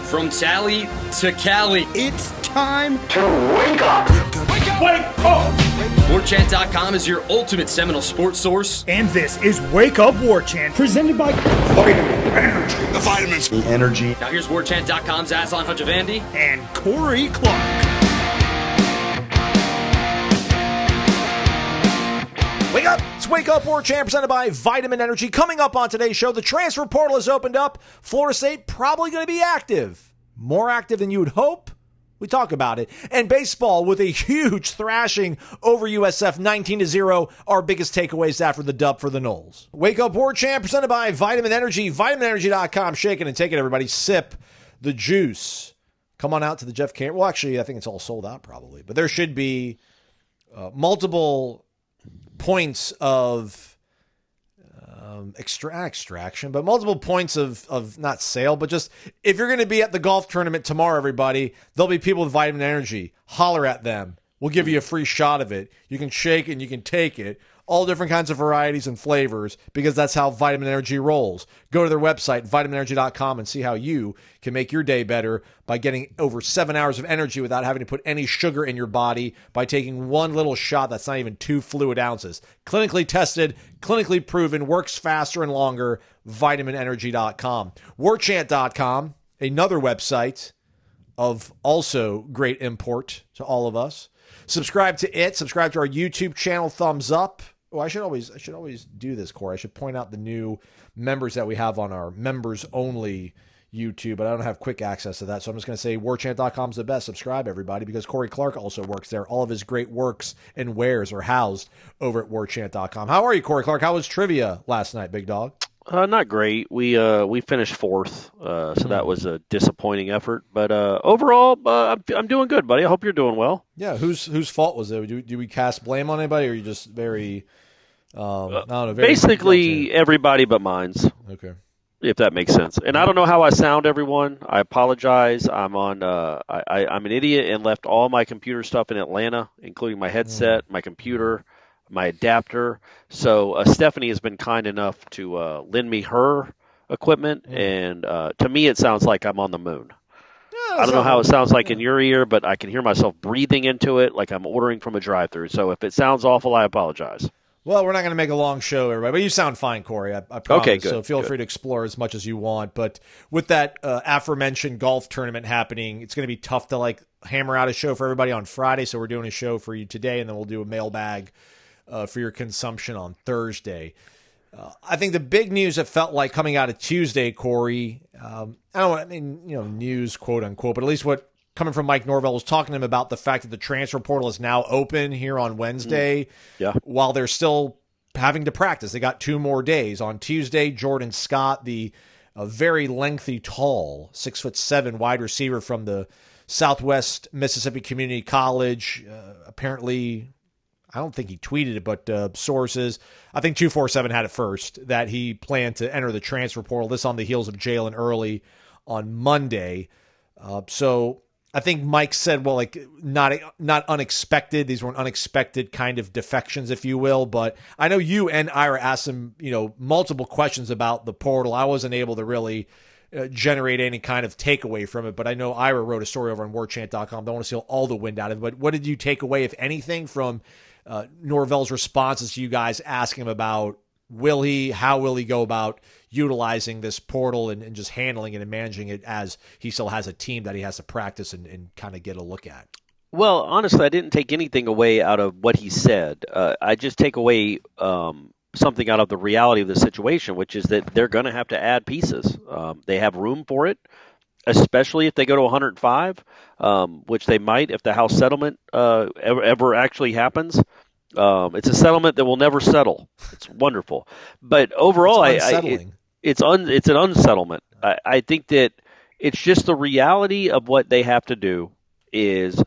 From Tally to Cali. It's time to wake up. Wake up! Warchant.com is your ultimate Seminole sports source. And this is Wake Up Warchant, presented by Vitamin Energy. The vitamins. The energy. Now here's Warchant.com's Aslan Hajavandi and Corey Clark. Wake up! It's Wake Up Warchant presented by Vitamin Energy. Coming up on today's show, the transfer portal has opened up. Florida State probably going to be active. More active than you would hope. We talk about it. And baseball with a huge thrashing over USF 19-0. Our biggest takeaways after the dub for the Noles. Wake Up Warchant presented by Vitamin Energy. VitaminEnergy.com. Shake it and take it, everybody. Sip the juice. Come on out to the Jeff Cameron. Well, actually, I think it's all sold out probably. But there should be multiple points of extraction, but multiple points of not sale, but just if you're going to be at the golf tournament tomorrow, everybody, there'll be people with Vitamin Energy. Holler at them. We'll give you a free shot of it. You can shake it and you can take it. All different kinds of varieties and flavors because that's how Vitamin Energy rolls. Go to their website, vitaminenergy.com, and see how you can make your day better by getting over 7 hours of energy without having to put any sugar in your body by taking one little shot that's not even 2 fluid ounces. Clinically tested, clinically proven, works faster and longer, vitaminenergy.com. Warchant.com, another website of also great import to all of us. Subscribe to it. Subscribe to our YouTube channel. Thumbs up. Oh, I should always do this, Corey. I should point out the new members that we have on our members only YouTube, but I don't have quick access to that. So I'm just going to say warchant.com is the best. Subscribe, everybody, because Corey Clark also works there. All of his great works and wares are housed over at warchant.com. How are you, Corey Clark? How was trivia last night, big dog? Not great. We finished fourth, so that was a disappointing effort. But overall, I'm doing good, buddy. I hope you're doing well. Yeah. Whose fault was it? Do we cast blame on anybody, or are you just very? I don't know. Basically, everybody but mine's. Okay. If that makes sense. And I don't know how I sound, everyone. I apologize. I'm on. I'm an idiot and left all my computer stuff in Atlanta, including my headset, my computer, my adapter. So Stephanie has been kind enough to lend me her equipment, and to me it sounds like I'm on the moon. Yeah, I don't know how it sounds like in your ear, but I can hear myself breathing into it like I'm ordering from a drive-thru. So if it sounds awful, I apologize. Well, we're not going to make a long show, everybody, but you sound fine, Corey. I promise. Okay, good. So feel free to explore as much as you want. But with that aforementioned golf tournament happening, it's going to be tough to hammer out a show for everybody on Friday. So we're doing a show for you today, and then we'll do a mailbag for your consumption on Thursday. I think the big news that felt like coming out of Tuesday, Corey, news, quote unquote, but at least what coming from Mike Norvell was talking to him about the fact that the transfer portal is now open here on Wednesday. Yeah. While they're still having to practice. They got 2 more days. On Tuesday, Jordan Scott, the very lengthy, tall, 6'7" wide receiver from the Southwest Mississippi Community College, apparently, I don't think he tweeted it, but sources, I think 247 had it first, that he planned to enter the transfer portal. This on the heels of Jalen Early on Monday. So I think Mike said, well, not unexpected. These weren't unexpected kind of defections, if you will. But I know you and Ira asked him, multiple questions about the portal. I wasn't able to really generate any kind of takeaway from it. But I know Ira wrote a story over on warchant.com. Don't want to steal all the wind out of it. But what did you take away, if anything, from Norvell's responses to you guys asking him about how will he go about utilizing this portal and just handling it and managing it as he still has a team that he has to practice and kind of get a look at? Well, honestly, I didn't take anything away out of what he said. I just take away something out of the reality of the situation, which is that they're going to have to add pieces. They have room for it, especially if they go to 105, which they might if the House settlement ever actually happens. It's a settlement that will never settle. It's wonderful, but overall, it's an unsettlement. I think that it's just the reality of what they have to do. Is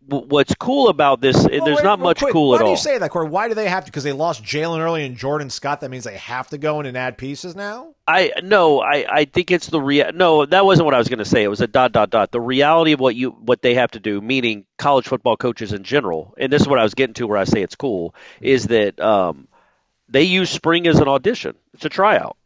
what's cool about this? There's not much cool at all. Why do you say that, Corey? Why do they have to? Because they lost Jalen Early and Jordan Scott. That means they have to go in and add pieces now. I think it's no, that wasn't what I was going to say. It was a ... The reality of what they have to do, meaning college football coaches in general, and this is what I was getting to where I say it's cool, is that they use spring as an audition. It's a tryout.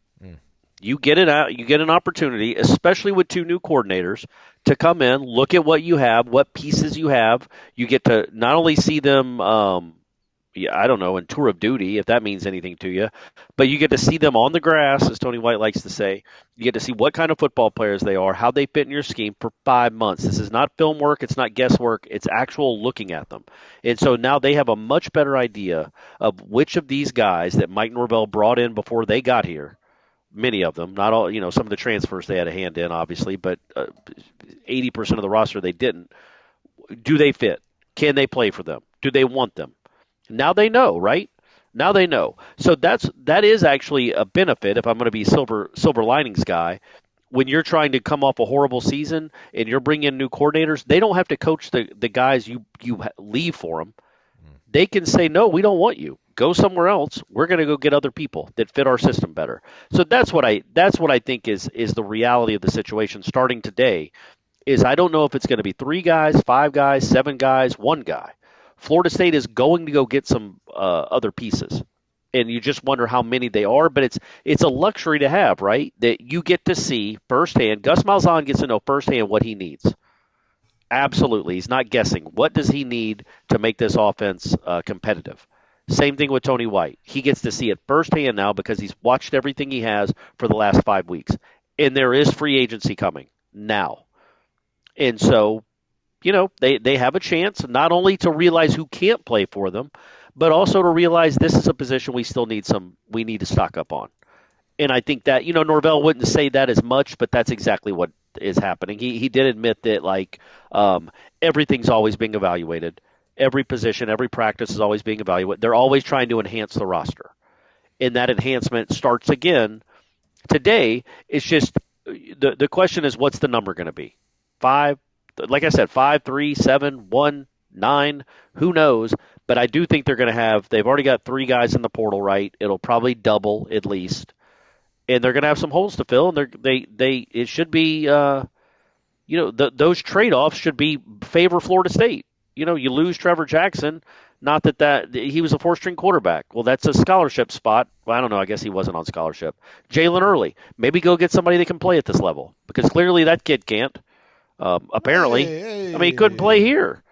You get it out. You get an opportunity, especially with two new coordinators, to come in, look at what you have, what pieces you have. You get to not only see them, I don't know, in tour of duty, if that means anything to you, but you get to see them on the grass, as Tony White likes to say. You get to see what kind of football players they are, how they fit in your scheme for 5 months. This is not film work. It's not guesswork. It's actual looking at them. And so now they have a much better idea of which of these guys that Mike Norvell brought in before they got here. Many of them, not all, some of the transfers they had a hand in, obviously, but 80% of the roster they didn't. Do they fit? Can they play for them? Do they want them? Now they know, right? Now they know. So that is actually a benefit if I'm going to be silver linings guy. When you're trying to come off a horrible season and you're bringing in new coordinators, they don't have to coach the guys you leave for them. They can say, no, we don't want you. Go somewhere else. We're going to go get other people that fit our system better. So that's what I think is the reality of the situation starting today. Is I don't know if it's going to be 3 guys, 5 guys, 7 guys, 1 guy. Florida State is going to go get some other pieces, and you just wonder how many they are. But it's a luxury to have, right? That you get to see firsthand. Gus Malzahn gets to know firsthand what he needs. Absolutely, he's not guessing. What does he need to make this offense competitive? Same thing with Tony White. He gets to see it firsthand now because he's watched everything he has for the last 5 weeks, and there is free agency coming now, and so. They have a chance not only to realize who can't play for them, but also to realize this is a position we need to stock up on. And I think that, Norvell wouldn't say that as much, but that's exactly what is happening. He did admit that everything's always being evaluated. Every position, every practice is always being evaluated. They're always trying to enhance the roster. And that enhancement starts again today. It's just the question is, what's the number going to be? 5? Like I said, 5, 3, 7, 1, 9, who knows? But I do think they've already got 3 guys in the portal, right? It'll probably double at least. And they're going to have some holes to fill, and it should be, those trade-offs should favor Florida State. You lose Trevor Jackson, not that he was a 4-string quarterback. Well, that's a scholarship spot. Well, I don't know. I guess he wasn't on scholarship. Jalen Early, maybe go get somebody that can play at this level, because clearly that kid can't. Apparently, he couldn't play here.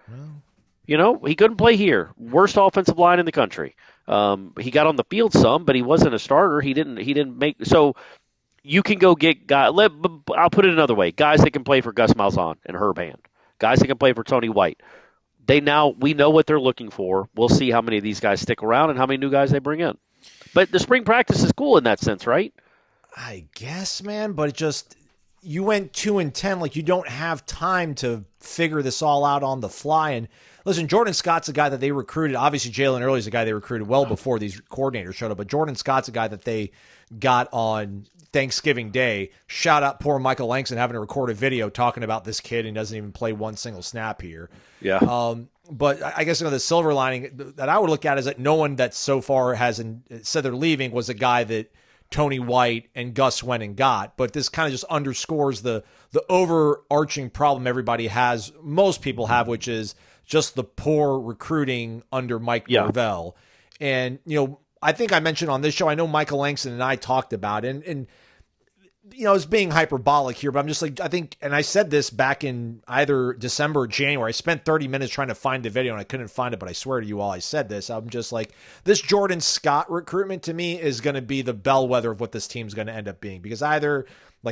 He couldn't play here. Worst offensive line in the country. He got on the field some, but he wasn't a starter. He didn't make. So you can go get guys. I'll put it another way: guys that can play for Gus Malzahn and Herb Hand, guys that can play for Tony White. We know what they're looking for. We'll see how many of these guys stick around and how many new guys they bring in. But the spring practice is cool in that sense, right? I guess, man, but it just. You went 2-10, you don't have time to figure this all out on the fly. And listen, Jordan Scott's a guy that they recruited. Obviously, Jalen Early's a guy they recruited well before these coordinators showed up. But Jordan Scott's a guy that they got on Thanksgiving Day. Shout out poor Michael Langston having to record a video talking about this kid and doesn't even play one single snap here. Yeah. But I guess the silver lining that I would look at is that no one that so far has said they're leaving was a guy that Tony White and Gus went and got. But this kind of just underscores the overarching problem everybody has, most people have, which is just the poor recruiting under Mike Norvell. And, I think I mentioned on this show, I know Michael Langston and I talked about it, and it's being hyperbolic here, but I'm just I think, and I said this back in either December or January, I spent 30 minutes trying to find the video and I couldn't find it, but I swear to you all, I said this. I'm just this Jordan Scott recruitment to me is going to be the bellwether of what this team's going to end up being, because either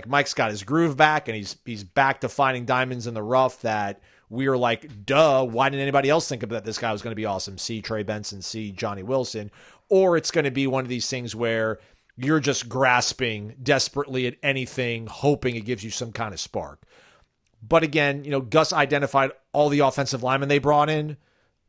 Mike's got his groove back and he's back to finding diamonds in the rough that we are duh, why didn't anybody else think that this guy was going to be awesome? See Trey Benson, see Johnny Wilson, or it's going to be one of these things where you're just grasping desperately at anything, hoping it gives you some kind of spark. But again, Gus identified all the offensive linemen they brought in.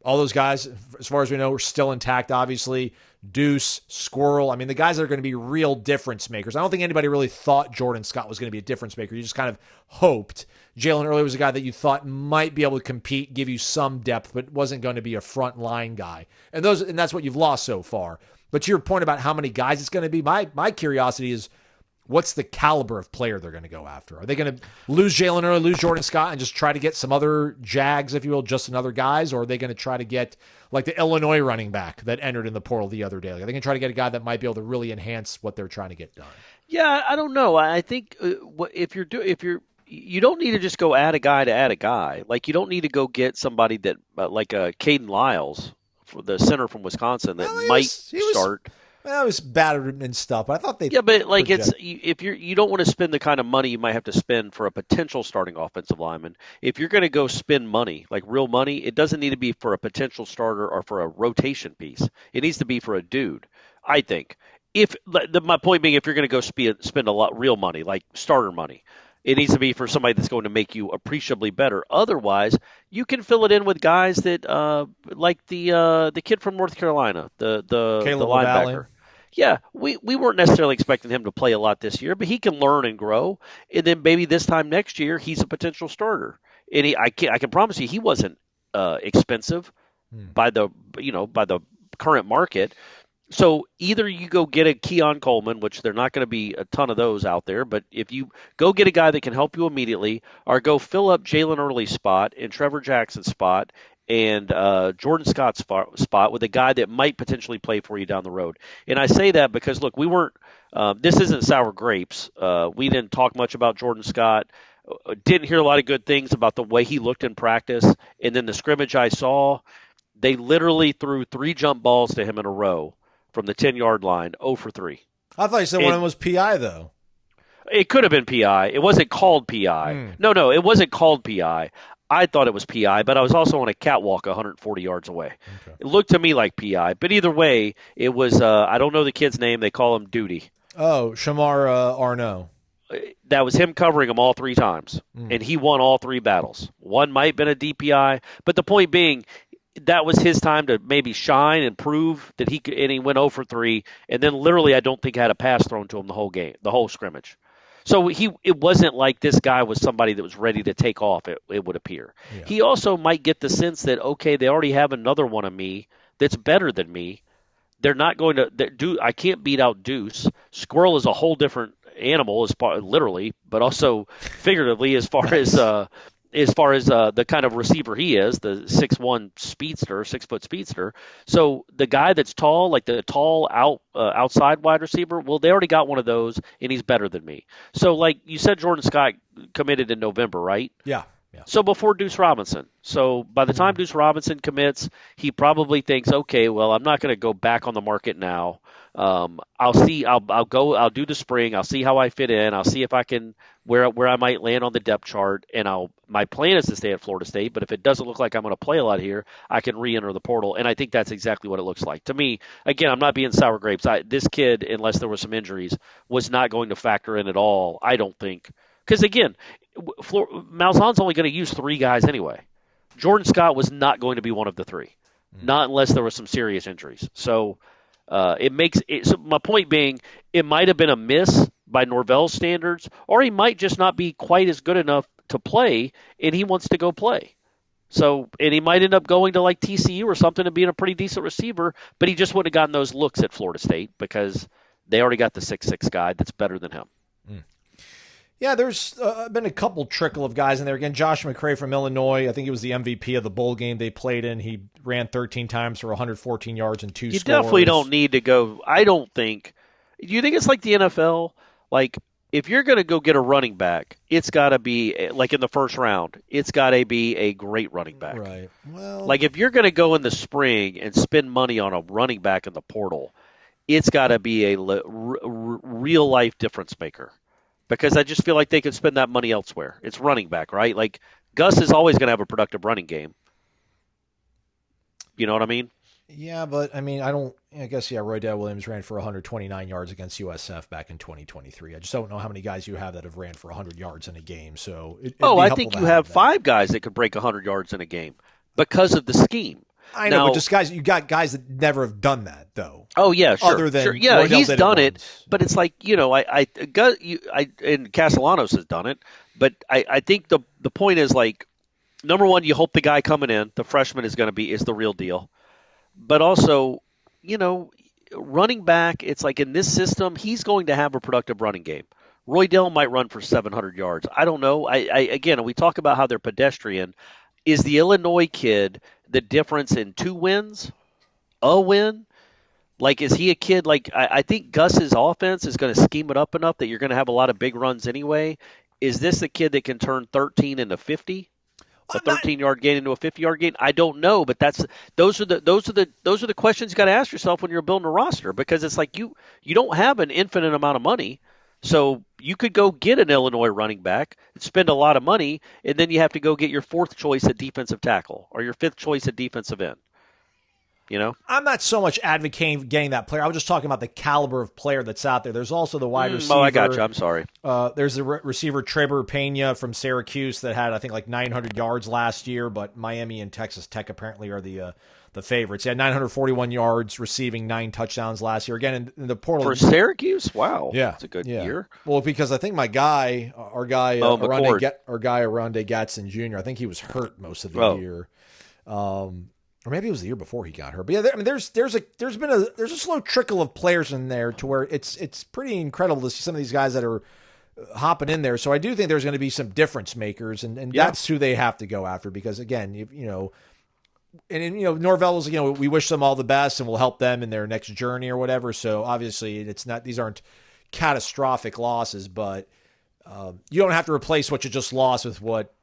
All those guys, as far as we know, are still intact, obviously. Deuce, Squirrel. The guys that are going to be real difference makers. I don't think anybody really thought Jordan Scott was going to be a difference maker. You just kind of hoped. Jalen Early was a guy that you thought might be able to compete, give you some depth, but wasn't going to be a front line guy. And that's what you've lost so far. But to your point about how many guys it's going to be, my curiosity is, what's the caliber of player they're going to go after? Are they going to lose Jalen Early, lose Jordan Scott, and just try to get some other Jags, if you will, just another guys? Or are they going to try to get the Illinois running back that entered in the portal the other day? Are they going to try to get a guy that might be able to really enhance what they're trying to get done? Yeah, I don't know. I think you don't need to just go add a guy to add a guy. Like you don't need to go get somebody that like Caden Lyles, for the center from Wisconsin, that Well, might he was start. Well, it was battered and stuff, but I thought they. Yeah, but like project- if you don't want to spend the kind of money you might have to spend for a potential starting offensive lineman. If you're going to go spend money, like real money, it doesn't need to be for a potential starter or for a rotation piece. It needs to be for a dude, I think. My point being, if you're going to go spend a lot real money, like starter money, it needs to be for somebody that's going to make you appreciably better. Otherwise, you can fill it in with guys that like the kid from North Carolina, the Caleb linebacker. Lavallee. Yeah, we weren't necessarily expecting him to play a lot this year, but he can learn and grow. And then maybe this time next year, he's a potential starter. And I can promise you, he wasn't expensive by the current market. So either you go get a Keon Coleman, which they're not going to be a ton of those out there, but if you go get a guy that can help you immediately, or go fill up Jalen Early's spot and Trevor Jackson's spot and Jordan Scott's spot with a guy that might potentially play for you down the road. And I say that because, look, we weren't this isn't sour grapes. We didn't talk much about Jordan Scott. Didn't hear a lot of good things about the way he looked in practice. And then the scrimmage I saw, they literally threw 3 jump balls to him in a row from the 10-yard line, 0 for 3. I thought you said one of them was PI, though. It could have been PI. It wasn't called PI. No, it wasn't called PI. I thought it was PI, but I was also on a catwalk 140 yards away. Okay. It looked to me like PI, but either way, it was, I don't know the kid's name. They call him Duty. Oh, Shamar Arnaud. That was him covering him all 3 times, and he won all 3 battles. One might have been a DPI, but the point being, that was his time to maybe shine and prove that he could, and he went 0 for 3, and then literally I don't think had a pass thrown to him the whole game, the whole scrimmage. So it wasn't like this guy was somebody that was ready to take off, it would appear. Yeah. He also might get the sense that, okay, they already have another one of me that's better than me. They're not going to I can't beat out Deuce. Squirrel is a whole different animal, literally, but also figuratively as far as the kind of receiver he is, the 6'1" speedster, 6-foot speedster. So the guy that's tall, like the tall outside wide receiver, well, they already got one of those, and he's better than me. So, like you said, Jordan Scott committed in November, right? Yeah. So before Deuce Robinson. So by the time Deuce Robinson commits, he probably thinks, okay, well, I'm not going to go back on the market now. I'll see. I'll do the spring. I'll see how I fit in. I'll see if I can where I might land on the depth chart. And my plan is to stay at Florida State. But if it doesn't look like I'm going to play a lot here, I can re-enter the portal. And I think that's exactly what it looks like to me. Again, I'm not being sour grapes. This kid, unless there were some injuries, was not going to factor in at all. I don't think. Because again, Malzahn's only going to use 3 guys anyway. Jordan Scott was not going to be one of the 3, not unless there were some serious injuries. So it makes it. So my point being, it might have been a miss by Norvell's standards, or he might just not be quite as good enough to play, and he wants to go play. So, and he might end up going to like TCU or something and being a pretty decent receiver, but he just wouldn't have gotten those looks at Florida State because they already got the 6'6" guy that's better than him. Yeah, there's been a couple trickle of guys in there. Again, Josh McCray from Illinois, I think he was the MVP of the bowl game they played in. He ran 13 times for 114 yards and 2 scores. You definitely don't need to go. I don't think. Do you think it's like the NFL? Like, if you're going to go get a running back, it's got to be, like in the first round, it's got to be a great running back. Right. Well, like if you're going to go in the spring and spend money on a running back in the portal, it's got to be a real-life difference maker. Because I just feel like they could spend that money elsewhere. It's running back, right? Like, Gus is always going to have a productive running game. You know what I mean? Yeah, but, I mean, I guess, Roy Dale Williams ran for 129 yards against USF back in 2023. I just don't know how many guys you have that have ran for 100 yards in a game. So I think you have 5 guys that could break 100 yards in a game because of the scheme. I know, but just you got guys that never have done that, though. Oh yeah, sure. Other than yeah, he's done it, but it's like and Castellanos has done it, but I think the point is like, number one, you hope the guy coming in, the freshman, is the real deal, but also, running back, it's like in this system, he's going to have a productive running game. Roy Dell might run for 700 yards. I don't know. Again, we talk about how they're pedestrian. Is the Illinois kid the difference in 2 wins, a win, Like, is he a kid? Like, I think Gus's offense is going to scheme it up enough that you're going to have a lot of big runs anyway. Is this a kid that can turn 13 into 50? A 13-yard gain into a 50-yard gain? I don't know, but those are the questions you got to ask yourself when you're building a roster, because it's like you don't have an infinite amount of money. So you could go get an Illinois running back, spend a lot of money, and then you have to go get your fourth choice at defensive tackle or your fifth choice at defensive end. You know, I'm not so much advocating getting that player. I was just talking about the caliber of player that's out there. There's also the wide receiver. Oh, I got you. I'm sorry. There's the receiver Treber Pena from Syracuse that had, I think, like 900 yards last year, but Miami and Texas Tech apparently are the favorites. He had 941 yards, receiving 9 touchdowns last year. Again, in the portal for Syracuse. Wow, yeah, that's a good year. Well, because I think our guy Aronde Gatson Jr. I think he was hurt most of the year. Or maybe it was the year before he got hurt. But yeah, I mean, there's a slow trickle of players in there to where it's pretty incredible to see some of these guys that are hopping in there. So I do think there's going to be some difference makers, and that's who they have to go after, because again, Norvell was, we wish them all the best and we'll help them in their next journey or whatever. So obviously these aren't catastrophic losses, but you don't have to replace what you just lost with what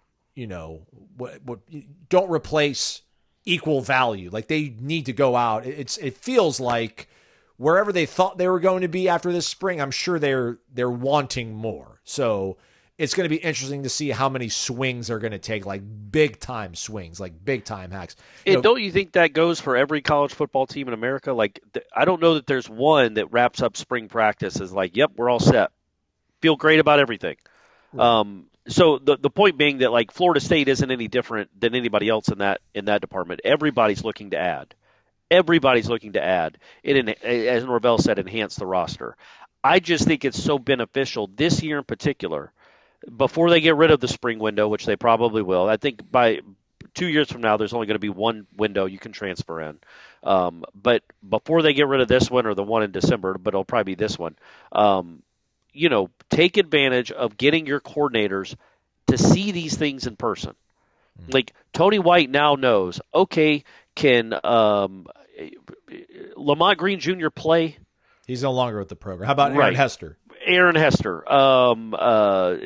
don't replace equal value. Like, they need to go out. It feels like wherever they thought they were going to be after this spring, I'm sure they're wanting more. So it's going to be interesting to see how many swings they're going to take, like big time swings, like big time hacks. And don't you think that goes for every college football team in America? Like, I don't know that there's one that wraps up spring practice as like, yep, we're all set, feel great about everything. Right. So the point being that, like, Florida State isn't any different than anybody else in that department. Everybody's looking to add. And as Norvell said, enhance the roster. I just think it's so beneficial this year in particular, before they get rid of the spring window, which they probably will. I think by 2 years from now, there's only going to be one window you can transfer in. But before they get rid of this one or the one in December, but it'll probably be this one, take advantage of getting your coordinators to see these things in person. Like, Tony White now knows, okay, can Lamont Green Jr. play? He's no longer with the program. How about Aaron Hester?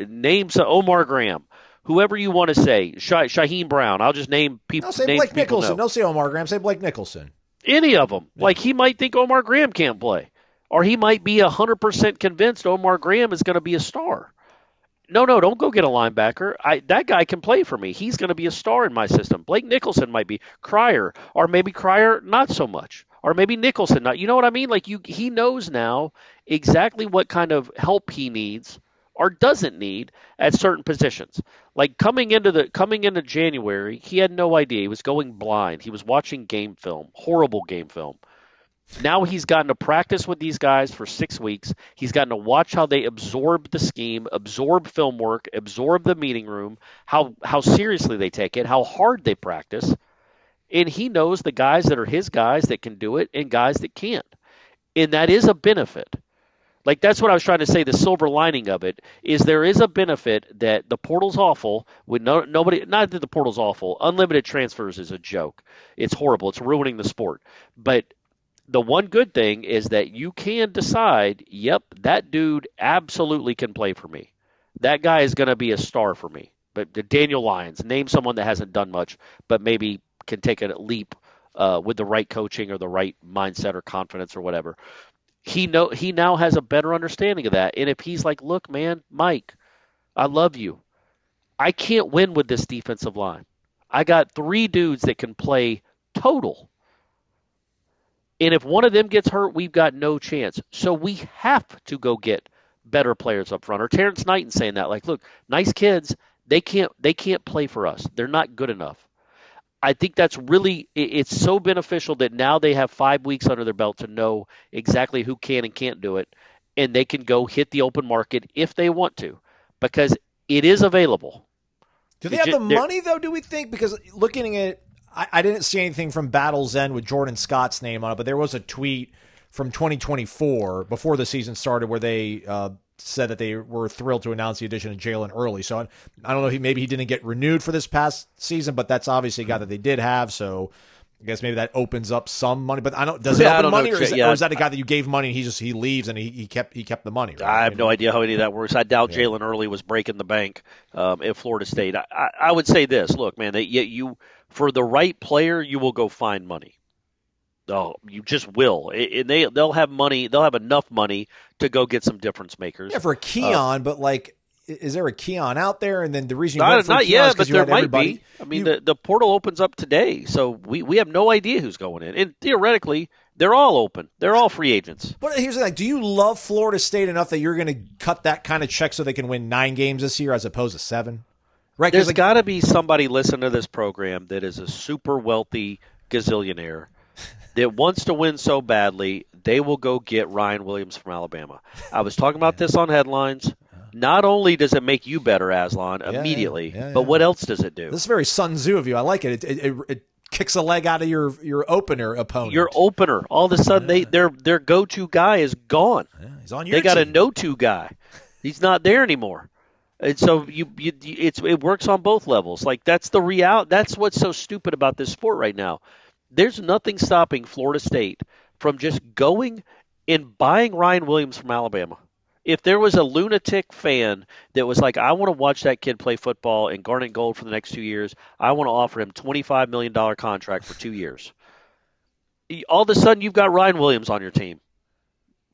Name some Omar Graham. Whoever you want to say. Shaheem Brown. I'll just name people. I'll say Blake Nicholson. Don't say Omar Graham. Say Blake Nicholson. Any of them. Yeah. Like, he might think Omar Graham can't play. Or he might be 100% convinced Omar Graham is going to be a star. No, don't go get a linebacker. That guy can play for me. He's going to be a star in my system. Blake Nicholson might be. Cryer. Or maybe Cryer not so much. Or maybe Nicholson not. You know what I mean? Like, he knows now exactly what kind of help he needs or doesn't need at certain positions. Like, coming into January, he had no idea. He was going blind. He was watching game film, horrible game film. Now he's gotten to practice with these guys for 6 weeks. He's gotten to watch how they absorb the scheme, absorb film work, absorb the meeting room, how seriously they take it, how hard they practice. And he knows the guys that are his guys that can do it and guys that can't. And that is a benefit. Like, that's what I was trying to say. The silver lining of it is there is a benefit that the portal's awful. Nobody, not that the portal's awful. Unlimited transfers is a joke. It's horrible. It's ruining the sport. But the one good thing is that you can decide, yep, that dude absolutely can play for me. That guy is going to be a star for me. But Daniel Lyons, name someone that hasn't done much, but maybe can take a leap with the right coaching or the right mindset or confidence or whatever. He now has a better understanding of that. And if he's like, look, man, Mike, I love you. I can't win with this defensive line. I got 3 dudes that can play total. And if one of them gets hurt, we've got no chance. So we have to go get better players up front. Or Terrence Knighton saying that, like, look, nice kids, they can't play for us. They're not good enough. I think that's really, it's so beneficial that now they have 5 weeks under their belt to know exactly who can and can't do it, and they can go hit the open market if they want to, because it is available. Do they have the money, though, do we think? Because looking at, I didn't see anything from Battle's End with Jordan Scott's name on it, but there was a tweet from 2024 before the season started where they said that they were thrilled to announce the addition of Jalen early. So I don't know, maybe he didn't get renewed for this past season, but that's obviously a guy that they did have. So I guess maybe that opens up some money, but I don't. Does it I open don't money, know, or is that a guy that you gave money and he leaves and he kept the money? Right? I have no idea how any of that works. I doubt Jalen Early was breaking the bank at Florida State. I would say this: look, man, you for the right player, you will go find money. Oh, you just will, and they'll have money. They'll have enough money to go get some difference makers. Yeah, for a Keon, but like, is there a Keon out there? And then the reason you not, went for not Keon yet, is but because you there had might everybody. be. I mean, the portal opens up today, so we have no idea who's going in. And theoretically, they're all open. They're all free agents. But here's the thing: do you love Florida State enough that you're going to cut that kind of check so they can win 9 games this year as opposed to 7? Right? There's got to be somebody listening to this program that is a super wealthy gazillionaire that wants to win so badly, they will go get Ryan Williams from Alabama. I was talking about this on Headlines. Not only does it make you better, Aslan, immediately, but what else does it do? This is very Sun Tzu of you. I like it. It kicks a leg out of your opener opponent. Your opener. All of a sudden, their go-to guy is gone. Yeah, he's on your They got team. a no-to guy. He's not there anymore. And so it works on both levels. Like that's the reality. That's what's so stupid about this sport right now. There's nothing stopping Florida State from just going and buying Ryan Williams from Alabama. If there was a lunatic fan that was like, I want to watch that kid play football in Garnet Gold for the next 2 years, I want to offer him $25 million contract for 2 years. All of a sudden, you've got Ryan Williams on your team.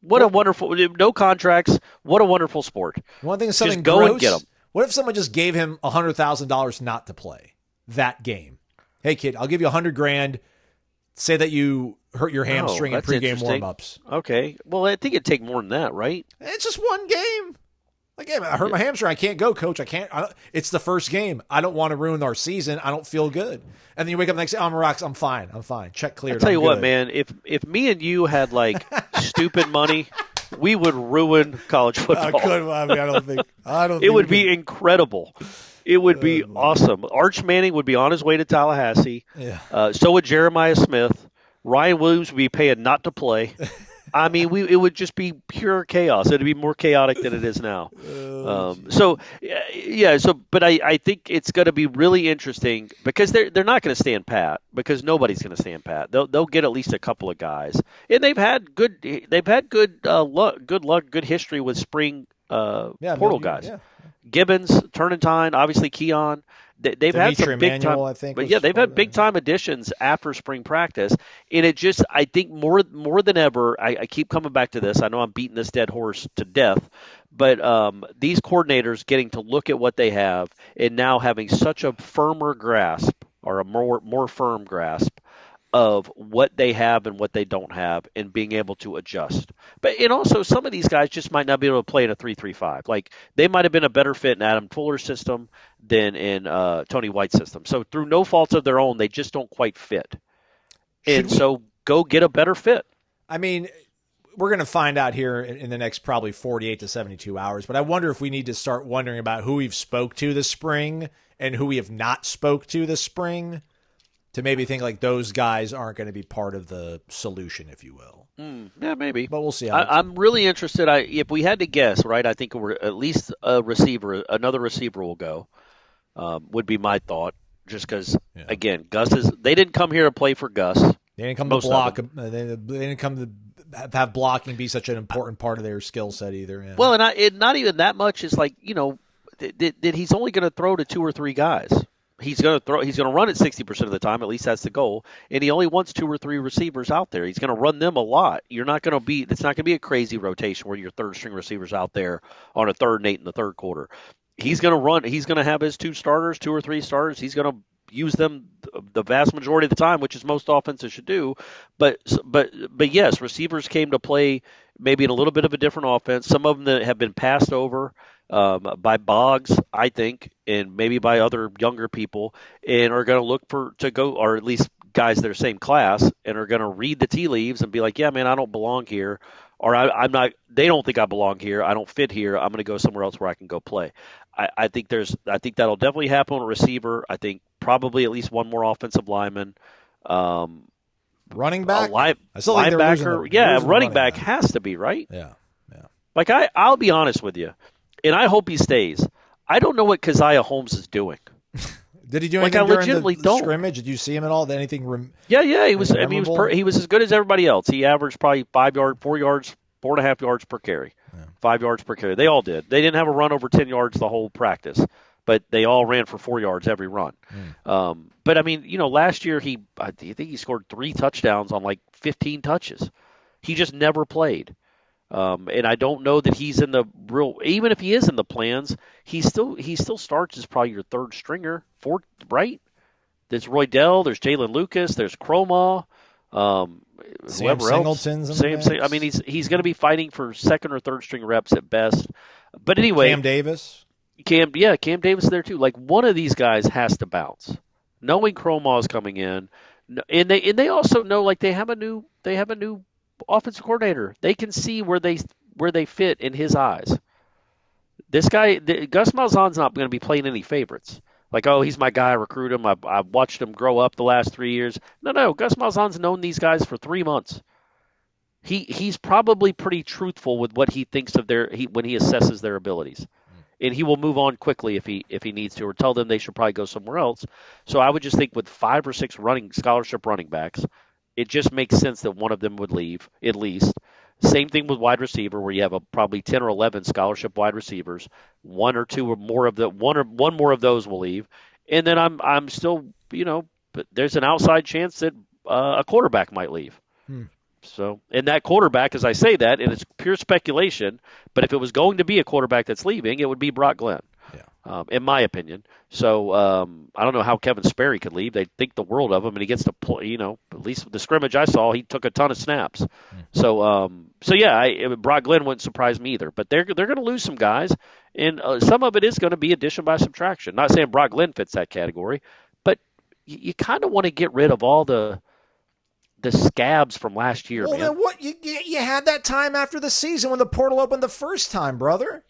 What a wonderful, no contracts, what a wonderful sport. One thing is something just go gross. and get him. What if someone just gave him $100,000 not to play that game? Hey, kid, I'll give you $100,000. Say that you hurt your hamstring in pregame warmups. Okay. Well, I think it'd take more than that, right? It's just one game. Like, I hurt my hamstring. I can't go, coach. I can't. It's the first game. I don't want to ruin our season. I don't feel good. And then you wake up the next day, I'm rocks. I'm fine. Check cleared. I'll tell you what, man. If me and you had like stupid money, we would ruin college football. I don't. It would be incredible. It would be awesome. Arch Manning would be on his way to Tallahassee. Yeah. So would Jeremiah Smith. Ryan Williams would be paying not to play. I mean, it would just be pure chaos. It would be more chaotic than it is now. But I think it's going to be really interesting because they're not going to stand pat because nobody's going to stand pat. They'll get at least a couple of guys, and they've had good luck, good history with spring portal guys. Yeah. Gibbons, Turrentine, obviously Keon. They've had some big time, I think, but they've had big time additions after spring practice, and it just I think more than ever. I keep coming back to this. I know I'm beating this dead horse to death, but these coordinators getting to look at what they have and now having such a firmer grasp or a more firm grasp of what they have and what they don't have and being able to adjust. And also some of these guys just might not be able to play in a 3-3-5. Like they might have been a better fit in Adam Fuller's system than in Tony White's system. So through no faults of their own, they just don't quite fit. So go get a better fit. I mean, we're going to find out here in the next probably 48 to 72 hours, but I wonder if we need to start wondering about who we've spoke to this spring and who we have not spoke to this spring. To maybe think like those guys aren't going to be part of the solution, if you will. Yeah, maybe. But we'll see. I'm really interested. If we had to guess, right, I think we're at least another receiver will go, would be my thought. Just because, again, they didn't come here to play for Gus. They didn't come to block. They didn't come to have blocking be such an important part of their skill set either. Yeah. Well, and not even that much is like, that he's only going to throw to 2 or 3 guys. He's going to run it 60% of the time. At least that's the goal. And he only wants 2 or 3 receivers out there. He's going to run them a lot. It's not going to be a crazy rotation where your third string receivers out there on a 3rd and 8 in the third quarter. He's going to run. He's going to have his 2 or 3 starters. He's going to use them the vast majority of the time, which is most offenses should do. But yes, receivers came to play maybe in a little bit of a different offense. Some of them that have been passed over by Boggs, I think, and maybe by other younger people, and are going to look to go, or at least guys that are same class, and are going to read the tea leaves and be like, yeah, man, I don't belong here, or I'm not. They don't think I belong here. I don't fit here. I'm going to go somewhere else where I can go play. I think that'll definitely happen on a receiver. I think probably at least one more offensive lineman. Running back? Linebacker. Running back has to be, right? Yeah. Like, I'll be honest with you, and I hope he stays. I don't know what Keziah Holmes is doing. Did he do Like, anything I during legitimately the don't. scrimmage? Did you see him at all? Anything? Yeah. He was. I mean, memorable? he was as good as everybody else. He averaged probably 4 yards, 4.5 yards per carry, 5 yards per carry. They all did. They didn't have a run over 10 yards the whole practice, but they all ran for 4 yards every run. But I mean, last year I think he scored 3 touchdowns on like 15 touches. He just never played. And I don't know that he's in the real. Even if he is in the plans, he still starts as probably your third stringer, fourth, right? There's Roydell, there's Jalen Lucas, there's Cromall, whoever Singleton's else. in the mix. I mean, he's going to be fighting for second or third string reps at best. But anyway, Cam Davis. Cam Davis is there too. Like, one of these guys has to bounce. Knowing Cromall is coming in, and they also know, like, they have a new offensive coordinator. They can see where they fit in his eyes. This guy, Gus Malzahn's not going to be playing any favorites. Like, oh, he's my guy, I recruit him. I've watched him grow up the last 3 years. No, Gus Malzahn's known these guys for 3 months. He's probably pretty truthful with what he thinks of when he assesses their abilities. And he will move on quickly if he needs to, or tell them they should probably go somewhere else. So I would just think with 5 or 6 scholarship running backs, it just makes sense that one of them would leave, at least. Same thing with wide receiver, where you have probably 10 or 11 scholarship wide receivers. One more of those will leave, and then I'm still, but there's an outside chance that a quarterback might leave. So, and that quarterback, as I say that, and it's pure speculation, but if it was going to be a quarterback that's leaving, it would be Brock Glenn. In my opinion. So I don't know how Kevin Sperry could leave. They think the world of him, and he gets to play. At least the scrimmage I saw, he took a ton of snaps. So Brock Glenn wouldn't surprise me either. But they're going to lose some guys, and some of it is going to be addition by subtraction. Not saying Brock Glenn fits that category, but you kind of want to get rid of all the scabs from last year. Well, man. then what? You had that time after the season when the portal opened the first time, brother.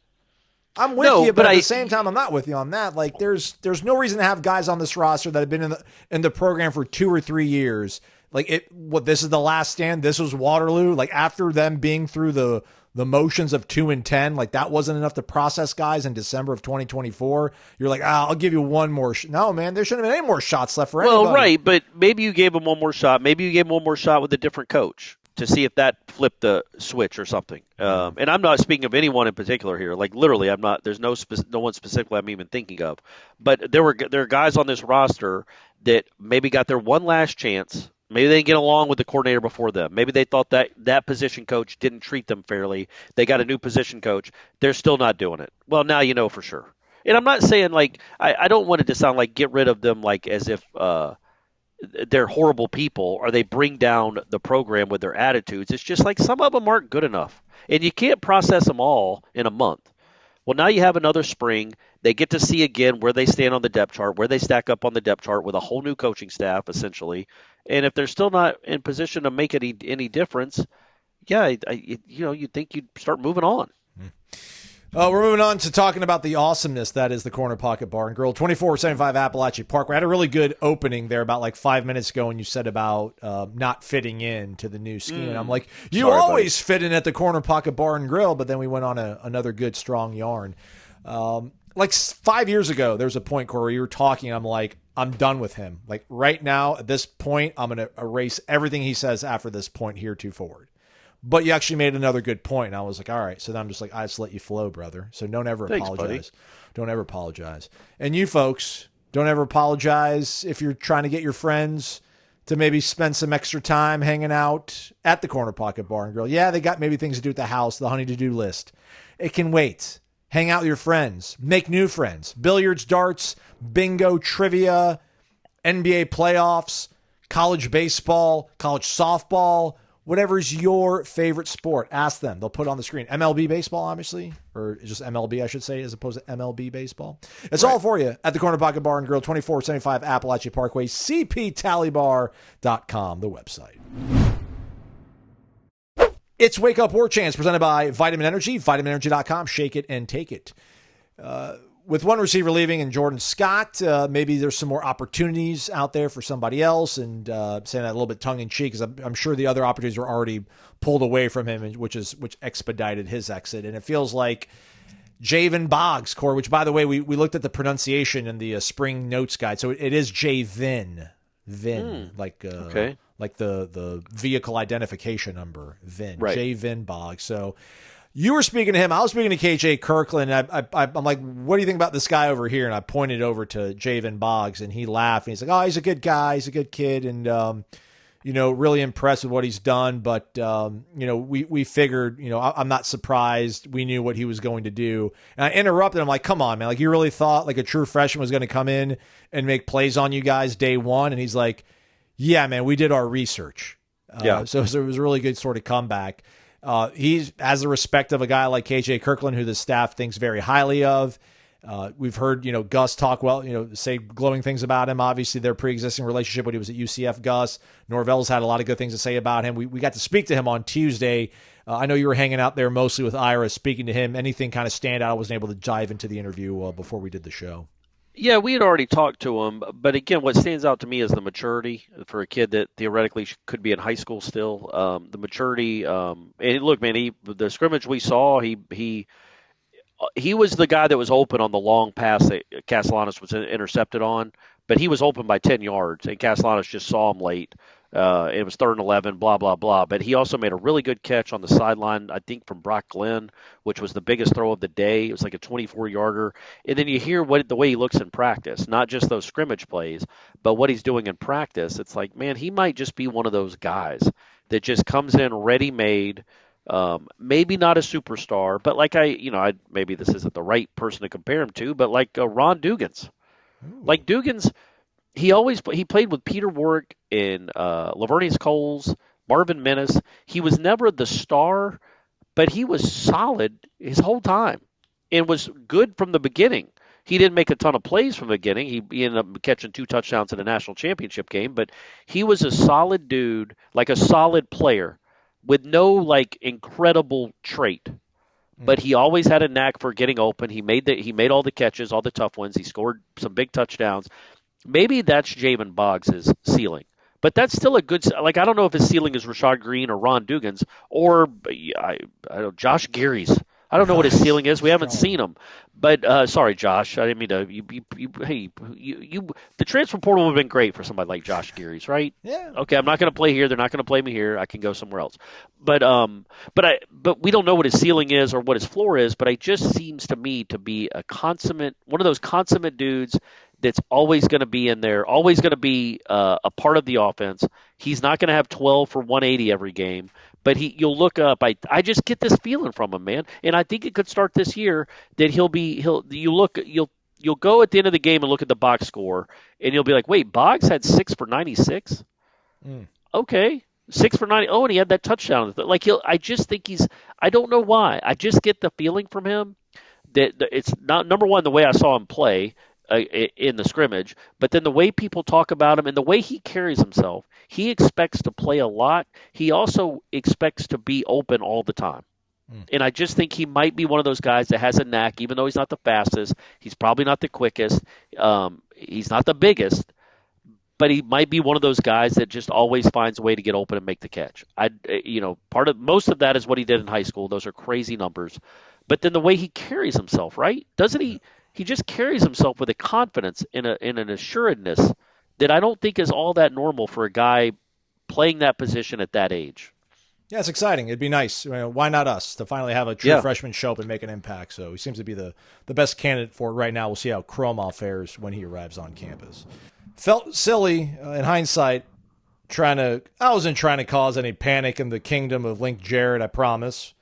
I'm with you, but at the same time, I'm not with you on that. Like, there's no reason to have guys on this roster that have been in the program for 2 or 3 years. Like, this is the last stand. This was Waterloo. Like, after them being through the motions of 2-10, like, that wasn't enough to process guys in December of 2024. You're like, I'll give you one more. No, man, there shouldn't have been any more shots left for anybody. Well, right, but maybe you gave him one more shot. Maybe you gave him one more shot with a different coach to see if that flipped the switch or something. And I'm not speaking of anyone in particular here. Like, literally, I'm not. There's no one specifically I'm even thinking of. But there are guys on this roster that maybe got their one last chance. Maybe they didn't get along with the coordinator before them. Maybe they thought that position coach didn't treat them fairly. They got a new position coach. They're still not doing it. Well, now you know for sure. And I'm not saying, like, I don't want it to sound like get rid of them, like, as if they're horrible people or they bring down the program with their attitudes. It's just like some of them aren't good enough. And you can't process them all in a month. Well, now you have another spring. They get to see again where they stand on the depth chart, where they stack up on the depth chart with a whole new coaching staff, essentially. And if they're still not in position to make any difference, you'd think you'd start moving on. We're moving on to talking about the awesomeness that is the Corner Pocket Bar and Grill, 2475 Appalachia Parkway. I had a really good opening there about like 5 minutes ago when you said about not fitting in to the new scheme. And I'm like, you always fit in at the Corner Pocket Bar and Grill, but then we went on another good, strong yarn. Like 5 years ago, there was a point, Corey, you were talking, I'm like, I'm done with him. Like, right now, at this point, I'm going to erase everything he says after this point heretofore. But you actually made another good point. And I was like, all right. So then I'm just like, I just let you flow, brother. So don't ever apologize. Buddy. Don't ever apologize. And you folks, don't ever apologize if you're trying to get your friends to maybe spend some extra time hanging out at the Corner Pocket Bar and Grill. Yeah, they got maybe things to do at the house, the honey to-do list. It can wait. Hang out with your friends. Make new friends. Billiards, darts, bingo, trivia, NBA playoffs, college baseball, college softball, whatever's your favorite sport. Ask them. They'll put it on the screen. MLB baseball, obviously, or just MLB, I should say, as opposed to MLB baseball. It's all for you at the Corner Pocket Bar and Grill, 2475 Appalachia Parkway, cptallybar.com, the website. It's Wake Up Warchant, presented by Vitamin Energy, vitaminenergy.com. Shake it and take it. With one receiver leaving and Jordan Scott, maybe there's some more opportunities out there for somebody else, and saying that a little bit tongue-in-cheek, because I'm sure the other opportunities were already pulled away from him, which expedited his exit. And it feels like Jayvan Boggs, Corey, which, by the way, we looked at the pronunciation in the spring notes guide. So it is Jayvan. Like the vehicle identification number, VIN. Right. Jayvan Boggs. So you were speaking to him. I was speaking to KJ Kirkland. I'm like, what do you think about this guy over here? And I pointed over to Jayvan Boggs, and he laughed. And he's like, oh, he's a good guy. He's a good kid. And, really impressed with what he's done. But, we figured, I'm not surprised. We knew what he was going to do. And I interrupted him like, come on, man. Like, you really thought like a true freshman was going to come in and make plays on you guys day one? And he's like, yeah, man, we did our research. So it was a really good sort of comeback. He has the respect of a guy like KJ Kirkland, who the staff thinks very highly of. We've heard, Gus talk say glowing things about him. Obviously, their pre-existing relationship when he was at UCF, Gus. Norvell's had a lot of good things to say about him. We got to speak to him on Tuesday. I know you were hanging out there mostly with Ira, speaking to him. Anything kind of stand out? I wasn't able to dive into the interview before we did the show. Yeah, we had already talked to him, but again, what stands out to me is the maturity for a kid that theoretically could be in high school still. The maturity, and look, man, the scrimmage we saw, he was the guy that was open on the long pass that Castellanos was intercepted on, but he was open by 10 yards, and Castellanos just saw him late. It was 3rd and 11, blah, blah, blah. But he also made a really good catch on the sideline, I think, from Brock Glenn, which was the biggest throw of the day. It was like a 24-yarder. And then you hear the way he looks in practice, not just those scrimmage plays, but what he's doing in practice. It's like, man, he might just be one of those guys that just comes in ready-made, maybe not a superstar, but like maybe this isn't the right person to compare him to, but like Ron Dugans. Ooh. Like Dugans, he played with Peter Warwick and Lavernius Coles, Marvin Menace. He was never the star, but he was solid his whole time and was good from the beginning. He didn't make a ton of plays from the beginning. He ended up catching 2 touchdowns in a national championship game, but he was a solid dude, like a solid player with no like incredible trait. But he always had a knack for getting open. He made all the catches, all the tough ones. He scored some big touchdowns. Maybe that's Jayvan Boggs' ceiling. But that's still a good – like, I don't know if his ceiling is Rashad Green or Ron Dugans or I don't know, Josh Geary's. I don't know what his ceiling is. We haven't seen him. But sorry, Josh. I didn't mean to the transfer portal would have been great for somebody like Josh Geary's, right? Yeah. Okay, I'm not going to play here. They're not going to play me here. I can go somewhere else. But we don't know what his ceiling is or what his floor is, but it just seems to me to be one of those consummate dudes that's always going to be in there, always going to be a part of the offense. He's not going to have 12 for 180 every game. But you'll look up. I just get this feeling from him, man, and I think it could start this year that you'll go at the end of the game and look at the box score, and you'll be like, wait, Boggs had 6 for 96. Okay, 6 for 90. Oh, and he had that touchdown. Like I just think I don't know why. I just get the feeling from him that it's not number one the way I saw him play in the scrimmage, but then the way people talk about him and the way he carries himself, he expects to play a lot. He also expects to be open all the time. And I just think he might be one of those guys that has a knack, even though he's not the fastest. He's probably not the quickest. He's not the biggest, but he might be one of those guys that just always finds a way to get open and make the catch. Most of that is what he did in high school. Those are crazy numbers. But then the way he carries himself, right? Doesn't he? He just carries himself with a confidence and an assuredness that I don't think is all that normal for a guy playing that position at that age. Yeah, it's exciting. It'd be nice. Why not us to finally have a true freshman show up and make an impact? So he seems to be the best candidate for it right now. We'll see how Cromwell fares when he arrives on campus. Felt silly in hindsight. I wasn't trying to cause any panic in the kingdom of Link Jarrett, I promise.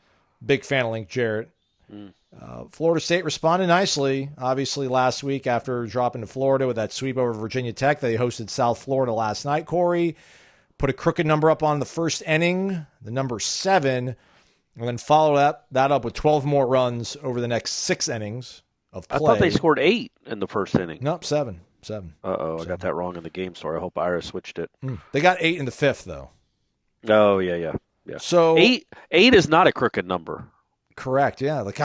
Big fan of Link Jarrett. Florida State responded nicely, obviously, last week after dropping to Florida with that sweep over Virginia Tech. They hosted South Florida last night, Corey. Put a crooked number up on the first inning, the number 7, and then followed that up with 12 more runs over the next 6 innings of play. I thought they scored 8 in the first inning. Nope, 7. I got that wrong in the game story. I hope Ira switched it. They got 8 in the 5th, though. Oh, yeah. So 8 is not a crooked number. Correct, yeah. Like,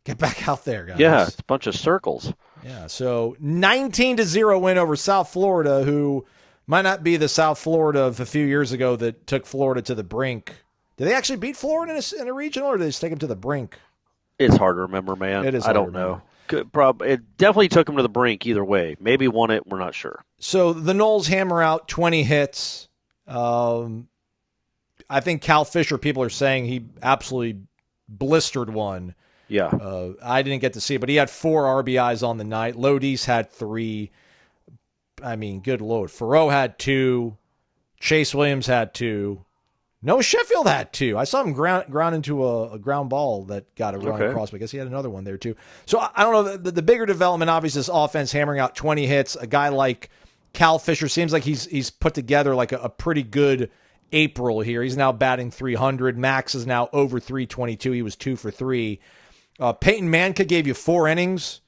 get back out there, guys. Yeah, it's a bunch of circles. Yeah, so 19-0 win over South Florida, who might not be the South Florida of a few years ago that took Florida to the brink. Did they actually beat Florida in a regional, or did they just take them to the brink? It's hard to remember, man. It is I hard to don't know. remember. It definitely took him to the brink either way. Maybe won it. We're not sure. So the Noles hammer out 20 hits. I think Cal Fisher, people are saying he absolutely blistered one. Yeah. I didn't get to see it, but he had 4 RBIs on the night. Lodis had 3. I mean, good Lord. Farrow had 2. Chase Williams had 2. Noah Sheffield had 2. I saw him ground into a ground ball that got a run across, but I guess he had another one there too. So I don't know. The bigger development, obviously, this offense hammering out 20 hits. A guy like Cal Fisher seems like he's put together like a pretty good April here. He's now batting 300. Max is now over 322. He was 2 for 3. Peyton Manka gave you 4 innings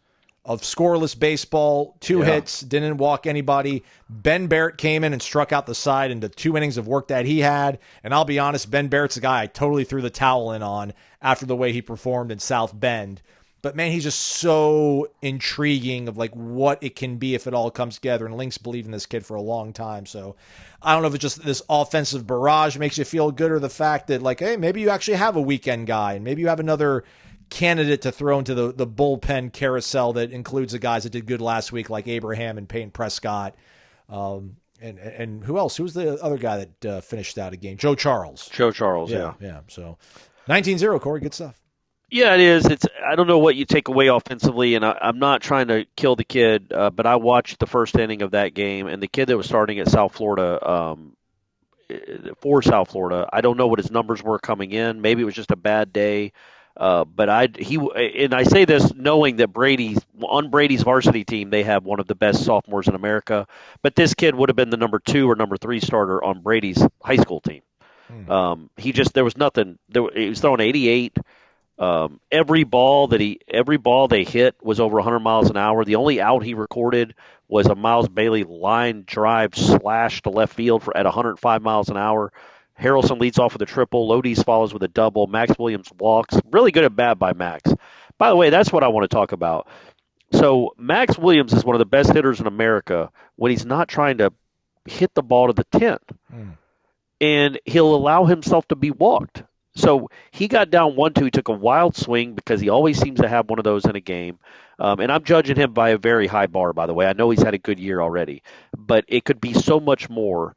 of scoreless baseball, 2 hits, didn't walk anybody. Ben Barrett came in and struck out the side into 2 innings of work that he had. And I'll be honest, Ben Barrett's a guy I totally threw the towel in on after the way he performed in South Bend. But, man, he's just so intriguing of, like, what it can be if it all comes together. And Lynx believed in this kid for a long time. So I don't know if it's just this offensive barrage makes you feel good or the fact that, like, hey, maybe you actually have a weekend guy and maybe you have another candidate to throw into the bullpen carousel that includes the guys that did good last week, like Abraham and Peyton Prescott. And who else? Who's the other guy that finished out a game? Joe Charles. Yeah. So 19-0, Corey. Good stuff. Yeah, it is. I don't know what you take away offensively, and I'm not trying to kill the kid, but I watched the first inning of that game, and the kid that was starting at South Florida, for South Florida, I don't know what his numbers were coming in. Maybe it was just a bad day. But I say this knowing that on Brady's varsity team, they have one of the best sophomores in America. But this kid would have been the number 2 or number 3 starter on Brady's high school team. There was nothing. He was throwing 88. Every ball they hit was over 100 miles an hour. The only out he recorded was a Miles Bailey line drive slash to left field at 105 miles an hour. Harrelson leads off with a triple. Lodis follows with a double. Max Williams walks. Really good at bat by Max. By the way, that's what I want to talk about. So Max Williams is one of the best hitters in America when he's not trying to hit the ball to the 10th. And he'll allow himself to be walked. So he got down 1-2. He took a wild swing because he always seems to have one of those in a game. And I'm judging him by a very high bar, by the way. I know he's had a good year already. But it could be so much more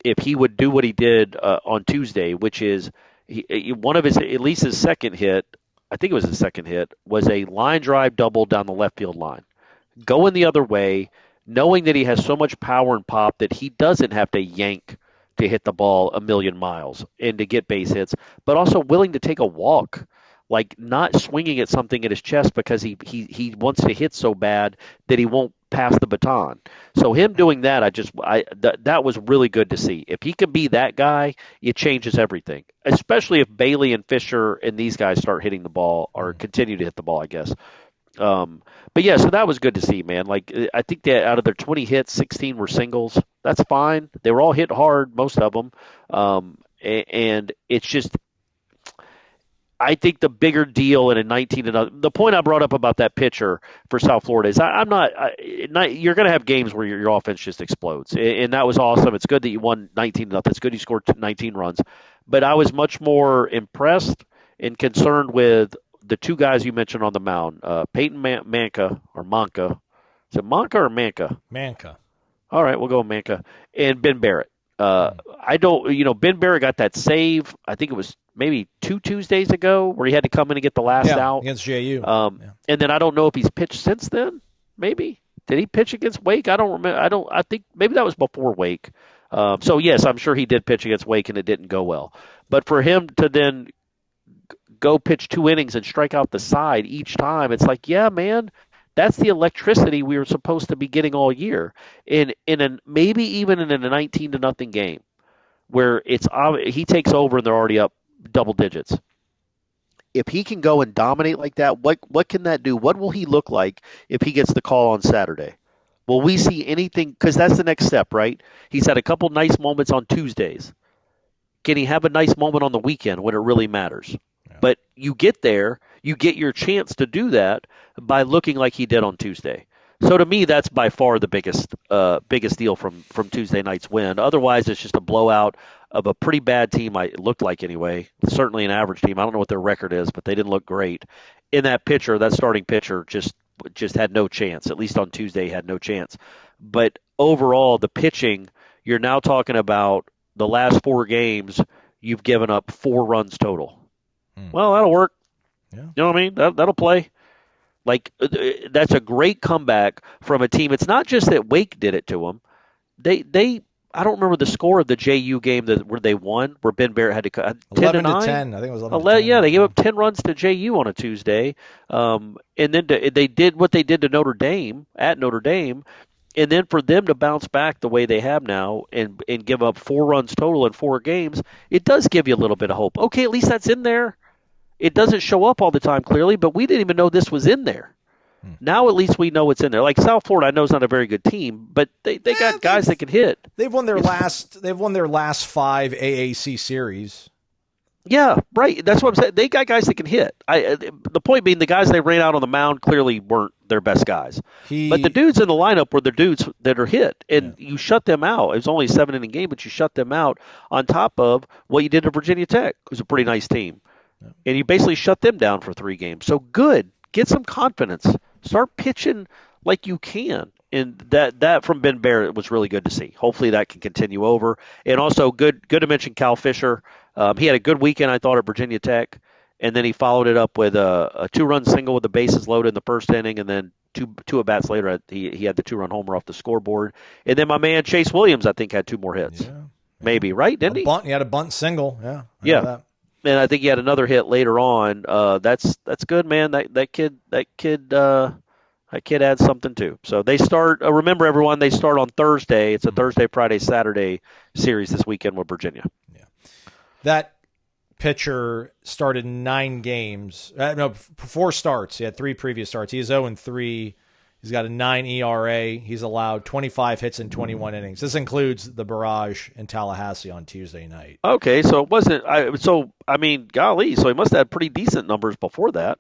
if he would do what he did on Tuesday, which is one of at least his second hit, I think it was his second hit, was a line drive double down the left field line. Going the other way, knowing that he has so much power and pop that he doesn't have to yank to hit the ball a million miles and to get base hits, but also willing to take a walk, like not swinging at something at his chest because he wants to hit so bad that he won't pass the baton. So him doing that, that was really good to see. If he could be that guy, it changes everything, especially if Bailey and Fisher and these guys start hitting the ball or continue to hit the ball, I guess. But yeah, so that was good to see, man. Like, I think that out of their 20 hits, 16 were singles. That's fine. They were all hit hard, most of them. And it's just, I think the bigger deal in a 19-0. The point I brought up about that pitcher for South Florida is you're going to have games where your offense just explodes, and that was awesome. It's good that you won 19-0. It's good you scored 19 runs, but I was much more impressed and concerned with the 2 guys you mentioned on the mound, Peyton Manka or Manka. Is it Manka or Manka? Manka. All right, we'll go with Manka and Ben Barrett. Ben Barrett got that save. I think it was maybe 2 Tuesdays ago where he had to come in and get the last out against JU. And then I don't know if he's pitched since then. Maybe did he pitch against Wake? I don't remember. I think maybe that was before Wake. So yes, I'm sure he did pitch against Wake and it didn't go well. But for him to then go pitch 2 innings and strike out the side each time, it's like, yeah, man. That's the electricity we were supposed to be getting all year. Maybe even in a 19-0 game where he takes over and they're already up double digits. If he can go and dominate like that, what can that do? What will he look like if he gets the call on Saturday? Will we see anything? Because that's the next step, right? He's had a couple nice moments on Tuesdays. Can he have a nice moment on the weekend when it really matters? Yeah. But you get there, you get your chance to do that by looking like he did on Tuesday. So to me, that's by far the biggest deal from Tuesday night's win. Otherwise, it's just a blowout of a pretty bad team. It looked like anyway. Certainly an average team. I don't know what their record is, but they didn't look great. in that pitcher, that starting pitcher just had no chance. At least on Tuesday, he had no chance. But overall, the pitching, you're now talking about the last 4 games, you've given up 4 runs total. Well, that'll work. Yeah. You know what I mean? That'll play. Like, that's a great comeback from a team. It's not just that Wake did it to them. They I don't remember the score of the JU game where they won, where Ben Barrett had to cut 10 to 10. I think it was 11-10. Yeah, they gave up 10 runs to JU on a Tuesday, and then they did what they did to Notre Dame at Notre Dame, and then for them to bounce back the way they have now and give up 4 runs total in 4 games, it does give you a little bit of hope. Okay, at least that's in there. It doesn't show up all the time clearly, but we didn't even know this was in there. Now at least we know it's in there. Like South Florida, I know is not a very good team, but they got guys that can hit. They've won their last 5 AAC series. Yeah, right. That's what I'm saying. They got guys that can hit. The point being, the guys they ran out on the mound clearly weren't their best guys. But the dudes in the lineup were the dudes that are hit, and you shut them out. It was only a 7-inning game, but you shut them out on top of what you did to Virginia Tech, who's a pretty nice team. Yeah. And you basically shut them down for 3 games. So good. Get some confidence. Start pitching like you can. And that from Ben Barrett was really good to see. Hopefully that can continue over. And also good to mention Cal Fisher. He had a good weekend, I thought, at Virginia Tech. And then he followed it up with a 2-run single with the bases loaded in the first inning. And then two at-bats later, he had the 2-run homer off the scoreboard. And then my man Chase Williams, I think, had 2 more hits. Yeah. Maybe, right? Didn't he? He had a bunt single. Yeah. Yeah. And I think he had another hit later on. That's good, man. That kid adds something too. So they start. Remember, everyone, they start on Thursday. It's a Thursday, Friday, Saturday series this weekend with Virginia. Yeah, that pitcher started 9 games. 4 starts. He had 3 previous starts. He is 0-3. He's got a 9 ERA. He's allowed 25 hits in 21 innings. This includes the barrage in Tallahassee on Tuesday night. Okay, so it wasn't. Golly, so he must have had pretty decent numbers before that,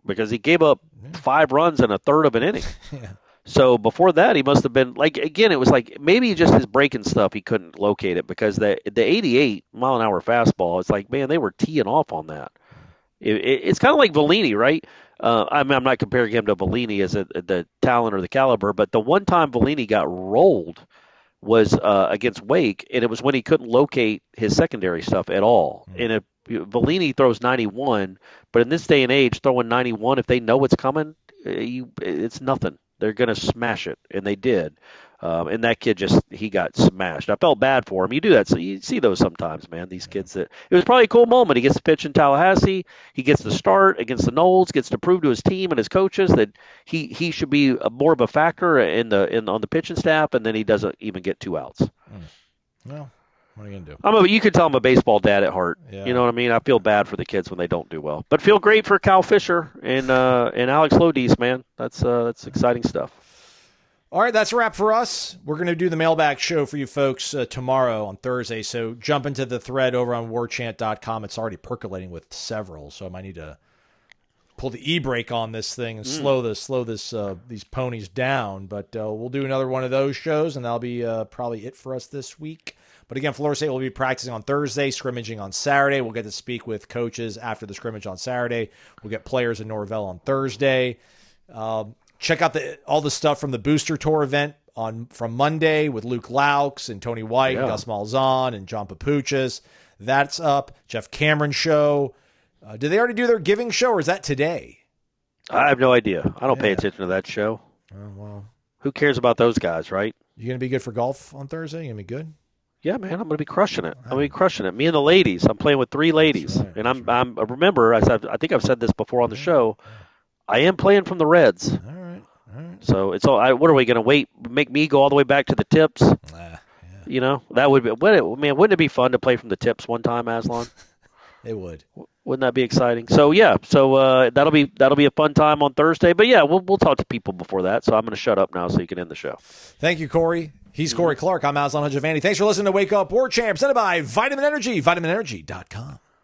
because he gave up 5 runs in a third of an inning. Yeah. So before that, he must have been it was like maybe just his breaking stuff, he couldn't locate it, because the 88-mile-an-hour fastball, it's like, man, they were teeing off on that. It's kind of like Vellini, right? I'm not comparing him to Vellini as the talent or the caliber, but the one time Vellini got rolled was against Wake, and it was when he couldn't locate his secondary stuff at all. Mm-hmm. And if Vellini throws 91, but in this day and age, throwing 91, if they know what's coming, it's nothing. They're going to smash it, and they did. And that kid he got smashed. I felt bad for him. You do that. So you see those sometimes, man, these kids it was probably a cool moment. He gets to pitch in Tallahassee. He gets to start against the Noles, gets to prove to his team and his coaches that he should be more of a factor on the pitching staff, and then he doesn't even get 2 outs. Well, what are you going to do? You could tell I'm a baseball dad at heart. Yeah. You know what I mean? I feel bad for the kids when they don't do well. But feel great for Cal Fisher and Alex Lodice, man. That's exciting stuff. All right, that's a wrap for us. We're going to do the mailbag show for you folks tomorrow on Thursday, so jump into the thread over on warchant.com. It's already percolating with several, so I might need to pull the e-brake on this thing and slow these ponies down. But we'll do another one of those shows, and that'll be probably it for us this week. But again, Florida State will be practicing on Thursday, scrimmaging on Saturday. We'll get to speak with coaches after the scrimmage on Saturday. We'll get players in Norvell on Thursday. Check out all the stuff from the Booster Tour event from Monday with Luke Laux and Tony White, and Gus Malzahn, and John Papuchis. That's up. Jeff Cameron show. Did they already do their giving show, or is that today? I have no idea. I don't pay attention to that show. Oh, well. Who cares about those guys, right? You going to be good for golf on Thursday? You going to be good? Yeah, man, I'm going to be crushing it. I'm going to be crushing it. Me and the ladies. I'm playing with 3 ladies. Right, and I'm remember, I think I've said this before on the show, I am playing from the Reds. All right. So it's all. What are we going to wait? Make me go all the way back to the tips? You know, that would be. Wouldn't it be fun to play from the tips one time, Aslan? It would. Wouldn't that be exciting? So yeah. So that'll be a fun time on Thursday. But yeah, we'll talk to people before that. So I'm going to shut up now so you can end the show. Thank you, Corey. He's Corey Clark. I'm Aslan Hajavani. Thanks for listening to Wake Up War Champ, presented by Vitamin Energy, vitaminenergy.com.